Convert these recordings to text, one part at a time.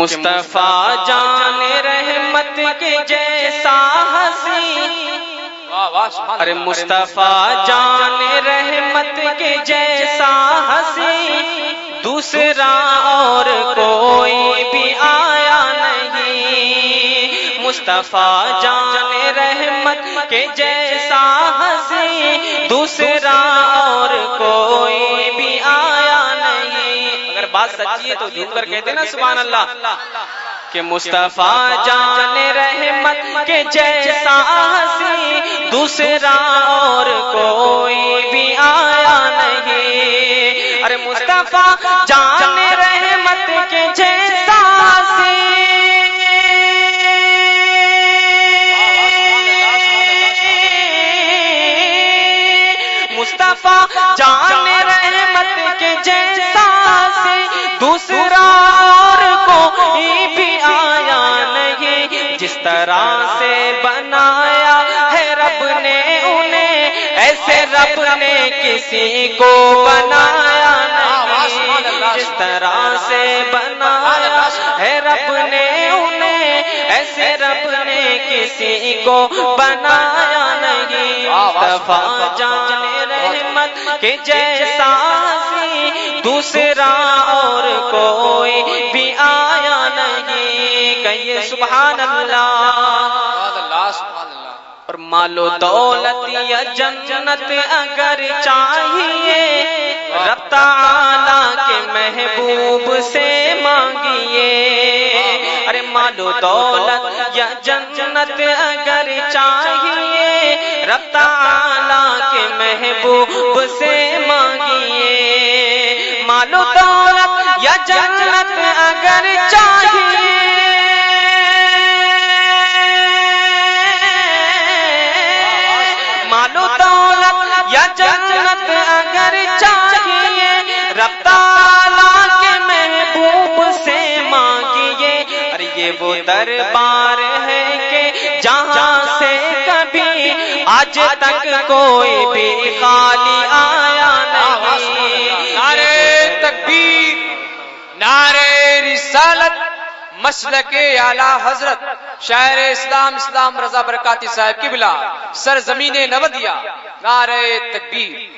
مصطفیٰ جان رحمت کے جیسا ہنسی، ارے مصطفیٰ جان رحمت کے جیسا ہنسی دوسرا اور کوئی بھی آیا نہیں۔ مصطفیٰ جان رحمت کے جیسا ہنسی دوسرا اور کوئی بھی آیا نہیں۔ اگر بات سچی ہے تو جھوم کر کہتے نا سبحان اللہ، کہ مصطفیٰ جان رحمت کے جیسا ہنسی دوسرا اور کوئی بھی آیا نہیں۔ ارے مصطفیٰ جان رحمت کے جیسا ہنسی، مصطفیٰ جان رحمت کے جیسا ہنسی دوسرا اور کوئی بھی آیا نہیں۔ جس طرح سے بنایا ہے رب نے انہیں ایسے رب نے کسی کو بنایا نہیں۔ جس طرح سے بنایا ہے رب نے انہیں ایسے رب نے کسی کو بنایا نہیں۔ مصطفیٰ جان رحمت کے جیسا ہنسی دوسرا اور کوئی بھی آیا نہیں۔ کہیے سبحان اللہ۔ اور مال و دولت یا جنت اگر چاہیے رب تعالیٰ کے محبوب سے مانگیے۔ ارے مال و دولت یا جنت اگر چاہیے رب تعالیٰ کے محبوب سے مانگیے۔ مال و دولت یا جنت اگر چاہیے، مال و دولت یا جنت اگر چاہیے رب تعالیٰ کے محبوب سے مانگیے۔ ارے یہ وہ دربار ہے کہ جہاں سے کبھی آج تک کوئی بھی خالی آیا نہیں۔ نعرہ تکبیر، نعرہ رسالت، مسلک اعلی حضرت شاعر اسلام اسلام رضا برکاتی صاحب قبلہ سرزمین نودیہ، نعرہ تکبیر۔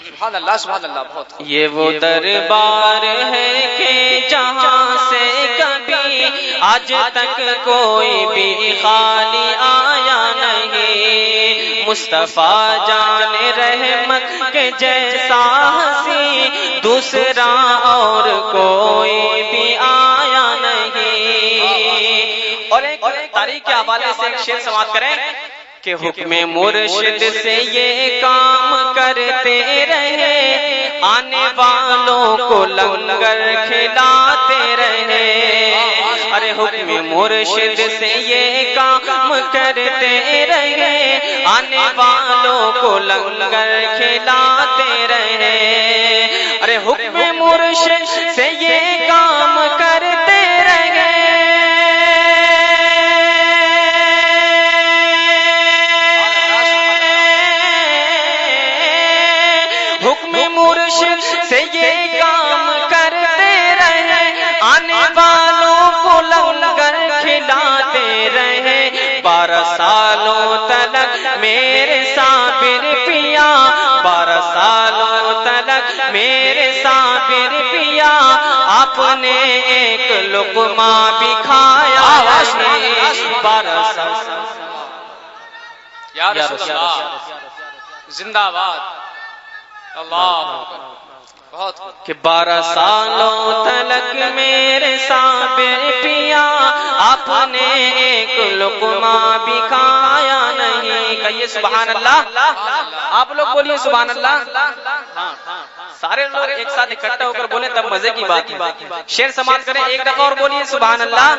سبحان اللہ سبحان اللہ۔ بہت یہ وہ دربار ہے کہ جہاں سے کبھی آج تک کوئی بھی خالی آیا نہیں۔ مصطفیٰ جان رحمت کے جیسا ہنسی دوسرا اور کوئی بھی آیا نہیں۔ اور ایک تاریخ کے حوالے سے ایک شعر سماعت کریں کہ حکم مرشد سے یہ کام کرتے رہے آنے والوں کو لنگر کھلاتے رہے۔ ارے حکم مرشد سے یہ کام کرتے رہے آنے والوں کو لنگر کھلاتے رہے۔ ارے حکم مرشد سے یہ کام کرتے رہے، سے یہ کام کرتے رہے آنے والوں کو لنگر کھلاتے رہے۔ 12 سالوں تلک میرے صابر پیا، 12 سالوں تلک میرے صابر پیا آپ نے ایک لقمہ بھی کھایا نہیں۔ 12 سال یا رسول اللہ زندہ باد اللہ۔ بہت کہ 12 سالوں تلک میرے صابر پیا آپ نے ایک لقمہ بھی کھایا نہیں۔ کہیے سبحان اللہ۔ آپ لوگ بولیے سبحان اللہ۔ سارے لوگ ایک ساتھ اکٹھا ہو کر بولیں تب مزے کی بات ہے۔ شعر سماعت کریں ایک دفعہ اور بولیے سبحان اللہ۔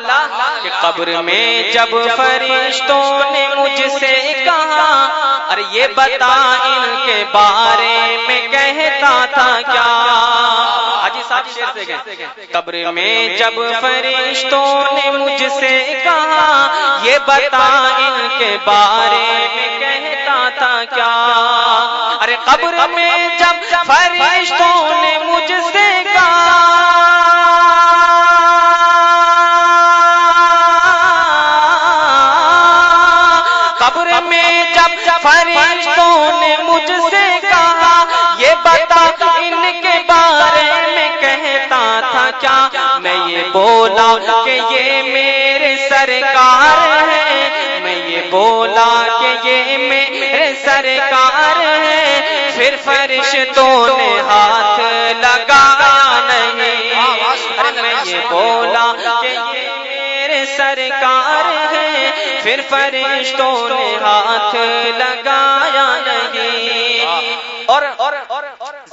کہ قبر میں جب فرشتوں نے مجھ سے کہا ارے یہ بتا ان کے بارے میں کہتا تھا کیا۔ حاجی صاحب شعر سے گئے۔ قبر میں جب فرشتوں نے مجھ سے کہا یہ بتا ان کے بارے میں کہتا تھا کیا۔ ارے قبر میں جب فرشتوں نے مجھ سے کہا بولا کہ یہ میرے سرکار ہے، میں یہ بولا کہ یہ میرے سرکار ہے، پھر فرشتوں نے ہاتھ لگایا نہیں۔ میں یہ بولا کہ یہ میرے سرکار ہے، پھر فرشتوں نے ہاتھ لگایا نہیں۔ اور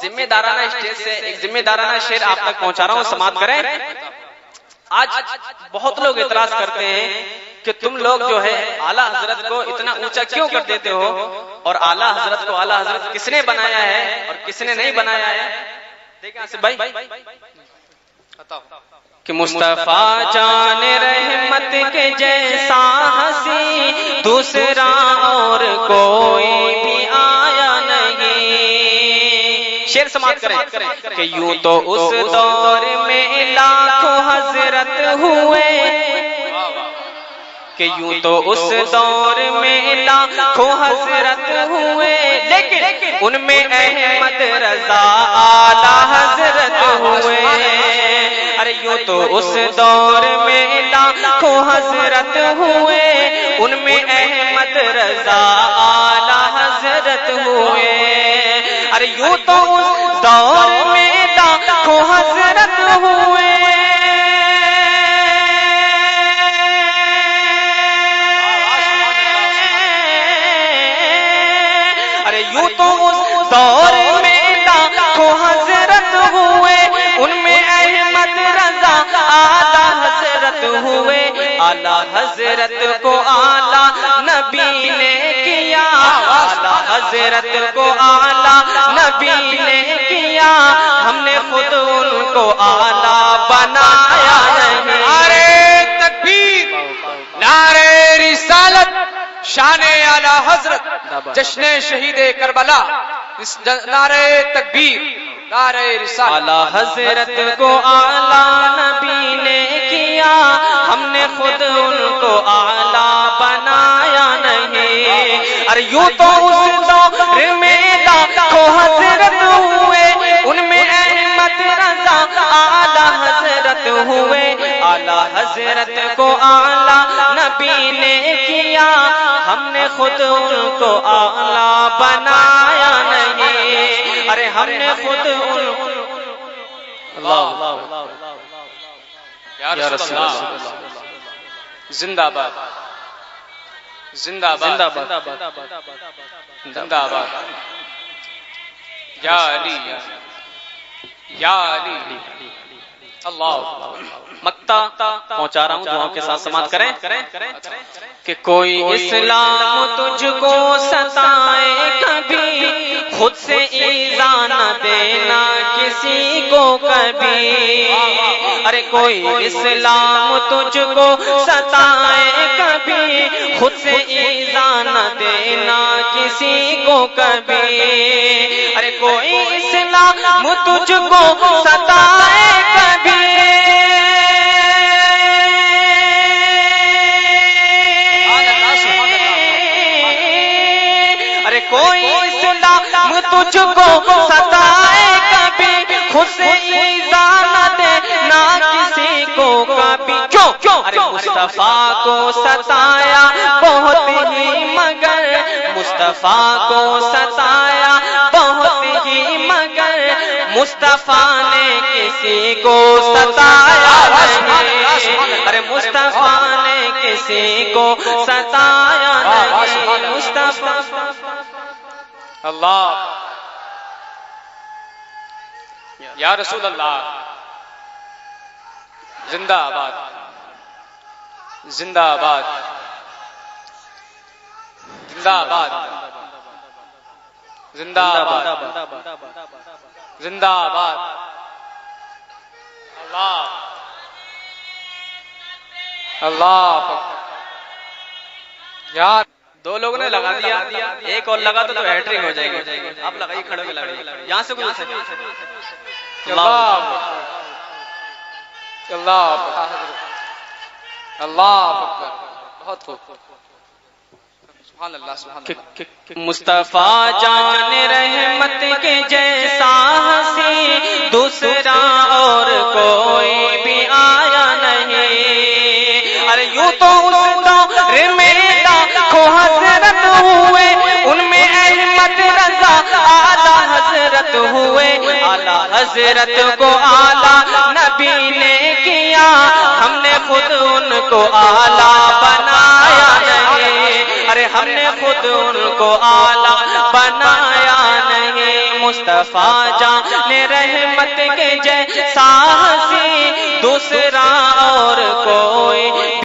ذمہ دارانہ اسٹیج سے ایک ذمہ دارانہ شعر آپ تک پہنچا رہا ہوں، سماعت کریں۔ آج بہت لوگ اعتراض کرتے ہیں کہ تم لوگ جو ہے اعلیٰ حضرت کو اتنا اونچا کیوں کر دیتے ہو، اور اعلیٰ حضرت کو اعلیٰ حضرت کس نے بنایا ہے اور کس نے نہیں بنایا ہے؟ دیکھیں آصف بھائی کہ مصطفیٰ جان رحمت کے جیسا ہنسی دوسرا اور کوئی بھی آیا نہیں۔ شعر سماعت کریں کہ یوں تو اس دور میں لاکھوں حضرت ہوئے، کہ یوں تو اس دور میں لاکھوں حضرت ہوئے، لیکن ان میں احمد رضا اعلیٰ حضرت ہوئے۔ ارے یوں تو اس دور میں لاکھوں حضرت ہوئے، ان میں احمد رضا اعلیٰ حضرت ہوئے۔ ارے یوں تو اس دور میں لاکھوں حضرت ہوئے، ارے یوں تو اس دور میں لاکھوں حضرت ہوئے، ان میں احمد رضا اعلیٰ حضرت ہوئے۔ اعلیٰ حضرت کو اعلیٰ نبی نے کیا، اعلیٰ حضرت کو اعلیٰ نبی نے کیا، ہم نے خود ان کو اعلیٰ بنایا نہیں۔ نعرے تکبیر، نعرے رسالت، شان اعلیٰ حضرت، جشن شہید کربلا، نعرے تکبیر، نعرے رسالت۔ اعلیٰ حضرت کو اعلیٰ نبی نے کیا، ہم نے خود ان کو اعلیٰ بنایا نہیں۔ ارے یوں تو اس دور میں لاکھوں حضرت ہوئے، ان میں احمد رضا اعلیٰ حضرت ہوئے۔ اعلیٰ حضرت کو اعلیٰ نبی نے کیا، ہم نے خود ان کو اعلیٰ بنایا نہیں۔ ارے ہم نے خود ان کو یا رسول اللہ، زندہ باد، زندہ باد، زندہ باد، یا علی، یا علی، اللہ۔ مکتا پہنچا رہا ہوں، دعاؤں کے ساتھ سماعت کریں کہ کوئی اسلام تجھ کو ستائے کبھی، خود سے ایذا نہ دینا کسی کو کبھی۔ ارے کوئی اسلام تجھ کو ستائے کبھی، خود سے ایذا نہ دینا کسی کو کبھی۔ ارے کوئی اسلام تجھ کو ستائے کبھی، کوئی اسلام تجھ کو ستائے کبھی، خود سے ایذا نہ دینا کسی کو کبھی۔ کیوں؟ ارے مصطفیٰ کو ستایا بہت ہی مگر، مصطفیٰ کو ستایا بہت ہی مگر، مصطفیٰ نے کسی کو ستایا نہیں۔ ارے مصطفیٰ نے کسی کو ستایا نہیں۔ مصطفیٰ اللہ، یا رسول اللہ، زندہ آباد، زندہ آباد، زندہ آباد، زندہ آباد، زندہ آباد، اللہ، اللہ، یار دو لوگوں نے لگا دیا، ایک اور لگا تو ہیٹرک ہو جائے گی۔ آپ لگائیے، کھڑے ہو کے لگائیے، یہاں سے گزر سکتے۔ اللہ، اللہ، اللہ، بہت خوب، سبحان اللہ، سبحان اللہ۔ مصطفیٰ جان رحمت کے جیسا ہنسی دوسرا اور کوئی بھی آیا حضرت کو اعلیٰ نبی نے کیا، ہم نے خود ان کو اعلیٰ بنایا نہیں، ارے ہم نے خود ان کو اعلیٰ بنایا نہیں۔ مصطفیٰ جان رحمت کے جیسا ہنسی دوسرا اور کوئی